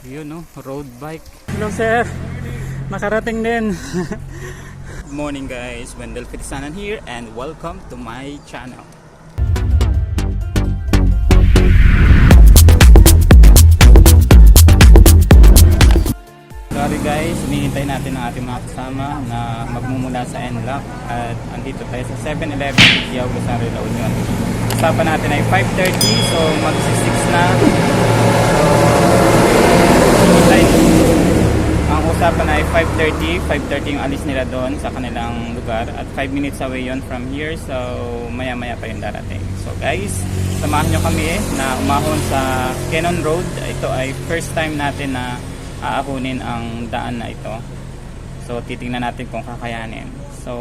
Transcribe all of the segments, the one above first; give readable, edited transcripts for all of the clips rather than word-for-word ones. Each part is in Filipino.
Yun no, road bike. Hello sir, nakarating din. Good morning guys, Wendell Fitisanan here and welcome to my channel. Sorry guys, hinihintay natin ang ating mga kasama na magmumula sa NLAC at andito tayo sa 7-Eleven Tiago sa La Union. Usapan natin ay 5:30, so mag-6 na. Ang usapan ay 5:30 yung alis nila doon sa kanilang lugar at 5 minutes away yon from here, so maya maya pa yung darating. So guys, samahan nyo kami na umahon sa Cannon Road. Ito ay first time natin na aahunin ang daan na ito, so titingnan natin kung kakayanin. So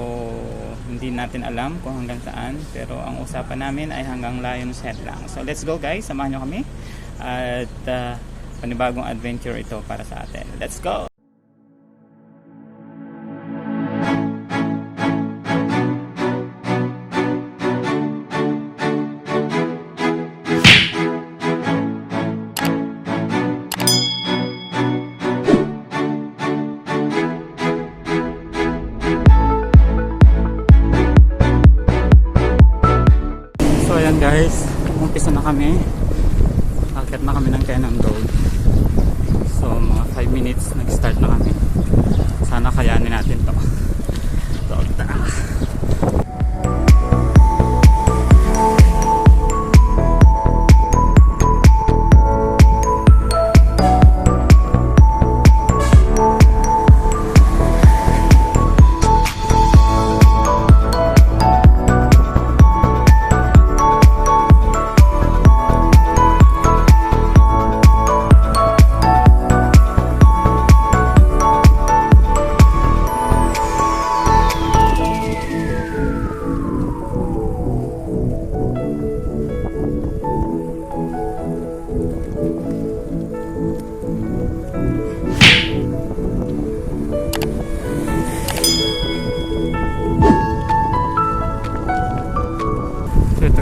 hindi natin alam kung hanggang saan, pero ang usapan namin ay hanggang Lion's Head lang. So let's go guys, samahan nyo kami at panibagong adventure ito para sa atin. Let's go! So ayan guys, umpisa na kami. Akit na kami ng Cannon Road. So mga 5 minutes nag-start na kami. Sana kayanin natin to. So tara.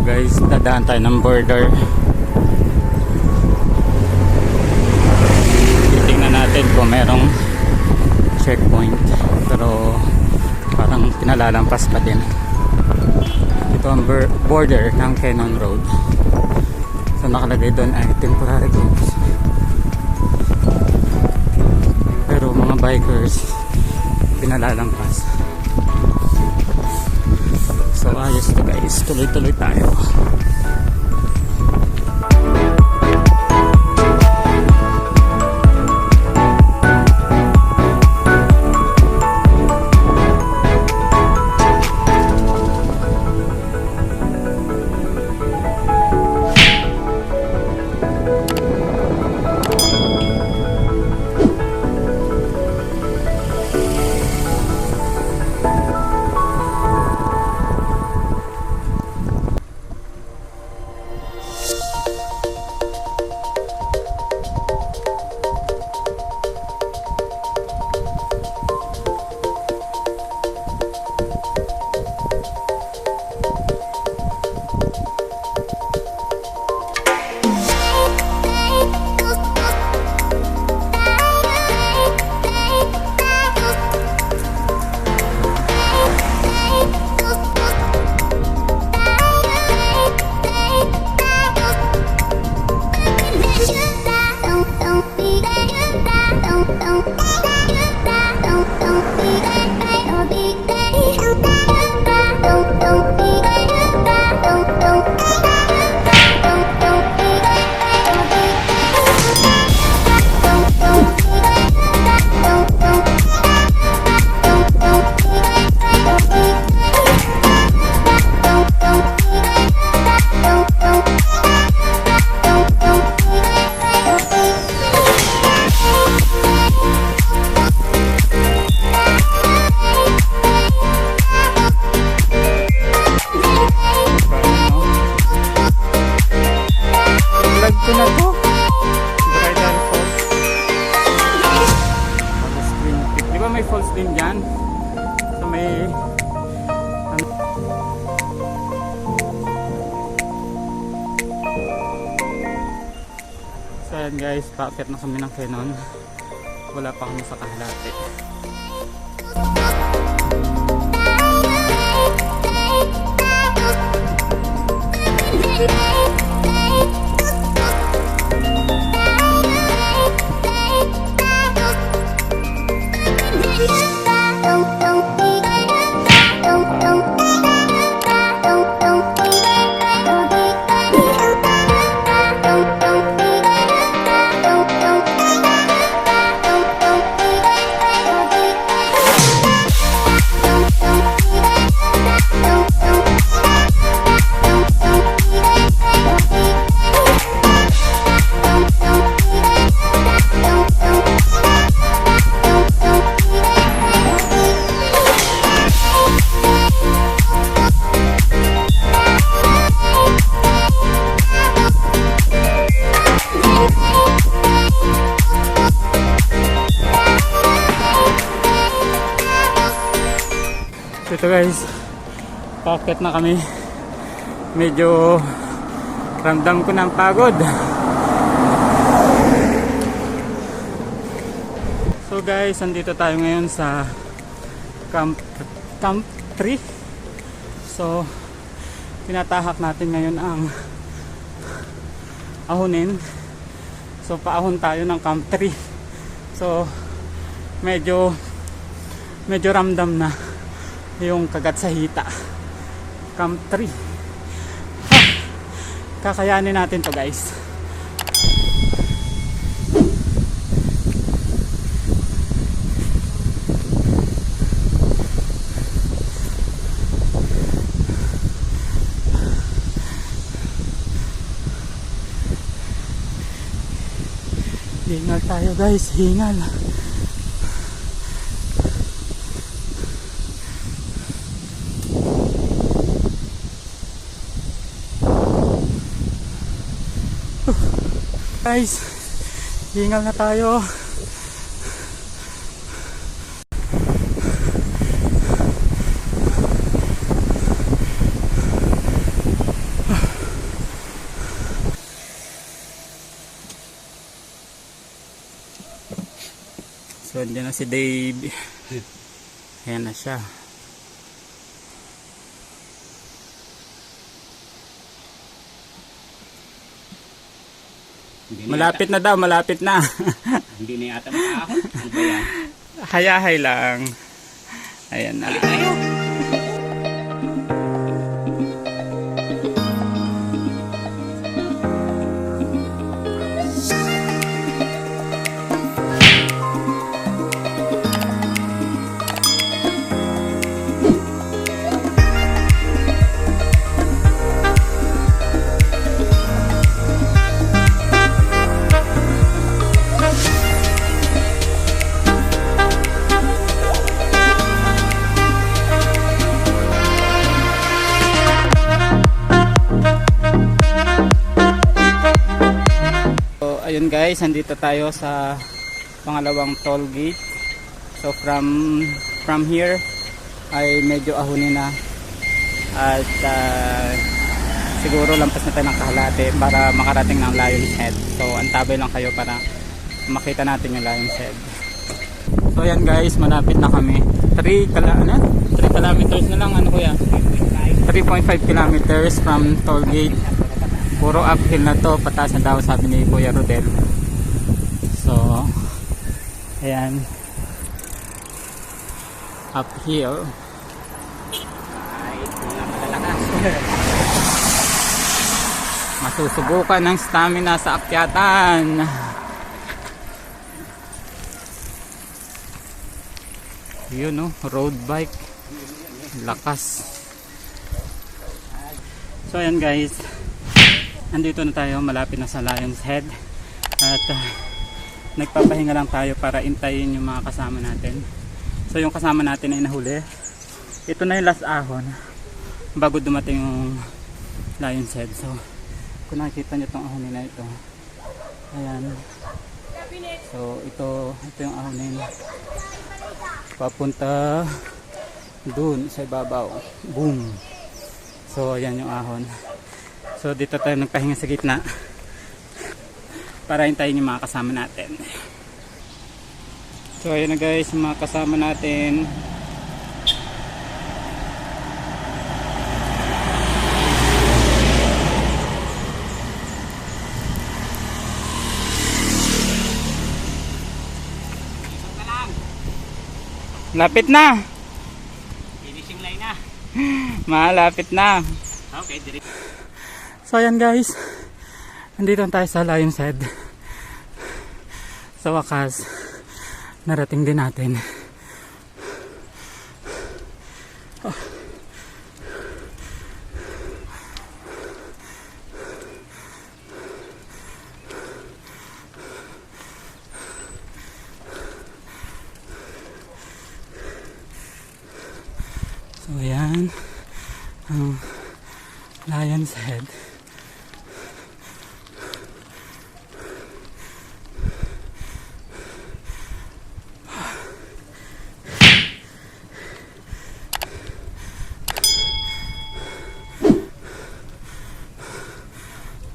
Guys, dadaan tayo ng border. Titingnan natin kung merong checkpoint, pero parang pinalalampas pa din. Ito ang border ng Cannon Road. So nakalagay doon ay temporary closed, pero mga bikers pinalalampas. So ayos to guys, tuloy-tuloy tayo. ayan guys, paakyat na kami ng Kenon. Wala pa kami sa Kahalate. Ito guys, paakyat na kami. Medyo ramdam ko ng pagod. So guys, andito tayo ngayon sa Camp 3. So tinatahak natin ngayon ang ahonin. So paahon tayo ng Camp 3. So medyo ramdam na yung kagat sa hita. Camp 3. Kakayanin natin to guys. Hingal tayo guys, hingal. Guys, hingal na tayo. So, andyan na si Dave. Ayan na siya. Malapit na daw, malapit na. Hindi na yata makaahon. Ano ba yan? Hayahay lang. Ayan na. Balik tayo. Ayun guys, andito tayo sa pangalawang toll gate. So from here ay medyo ahonin na. At siguro lampas na tayo ng Kahalate para makarating ng Lion's Head. So antabay lang kayo para makita natin yung Lion's Head. So ayan guys, malapit na kami. 3 kilometers na lang, ano kuya? 3.5 kilometers from toll gate. Puro uphill na to, pataas na daw sabi ni Kuya Rodel. So ayan, uphill. Ay, wala malalakas. Masusubukan ng stamina sa akyatan. Yun, no? Road bike, lakas. So ayan guys, andito na tayo, malapit na sa Lion's Head. At nagpapahinga lang tayo para intayin yung mga kasama natin. So yung kasama natin ay nahuli. Ito na yung last ahon bago dumating yung Lion's Head. So kung nakikita nyo itong ahonin na ito, ayan. So ito yung ahonin papunta dun sa ibabaw. Boom. So ayan yung ahon. So dito tayo nagpahinga sa gitna para hintayin yung mga kasama natin. So ayun na guys, yung mga kasama natin. Lapit na. Finishing line na. Malapit na. Okay, direct. So ayan guys, nandito tayo sa Lion's Head. Sa wakas, narating din natin. Oh. So ayan, ang Lion's Head.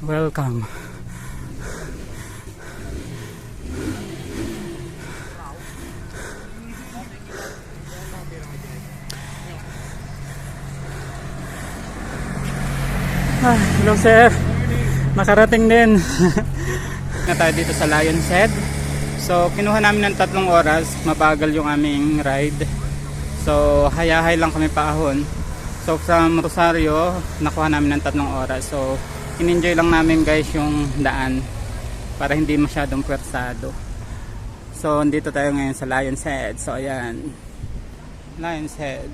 Welcome. Hello sir. Nakarating din. Na tayo dito sa Lion's Head. So kinuha namin ng 3 oras. Mabagal yung aming ride. So hayahay lang kami paahon. So from Rosario, nakuha namin ng 3 oras. So in-enjoy lang namin guys yung daan para hindi masyadong pwersado. So dito tayo ngayon sa Lion's Head. So ayan, Lion's Head.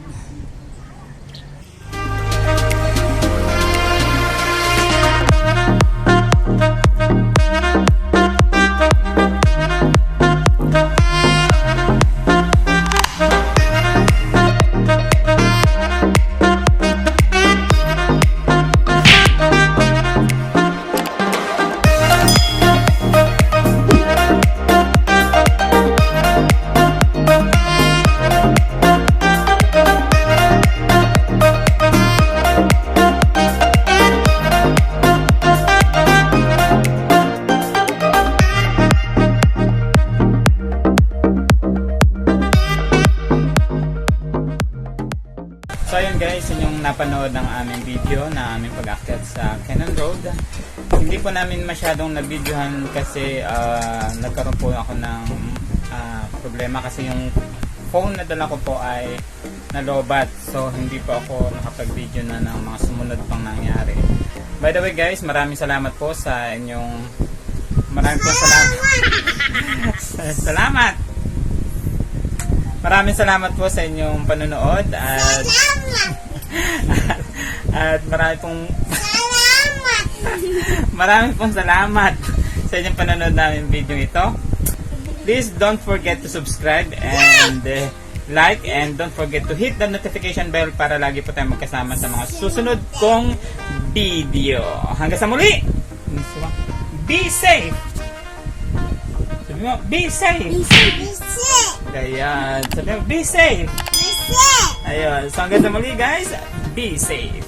So ayun guys, yun yung napanood ng aming video na aming pag-akyat sa Cannon Road. Hindi po namin masyadong na-videohan kasi nagkaroon po ako ng problema kasi yung phone na dala ko po ay nalobat. So hindi po ako nakapag-video na ng mga sumunod pang nangyari. By the way guys, maraming salamat po sa inyong salamat! Maraming salamat po sa inyong panonood at maraming pong salamat sa inyong panonood namin video ito. Please don't forget to subscribe and like, and don't forget to hit the notification bell para lagi po tayo magkasama sa mga susunod kong video. Hanggang sa muli! Be safe! Sabi mo, be safe! Ayan. Sabi mo, be safe! Ayun. So hanggang sa muli guys, be safe!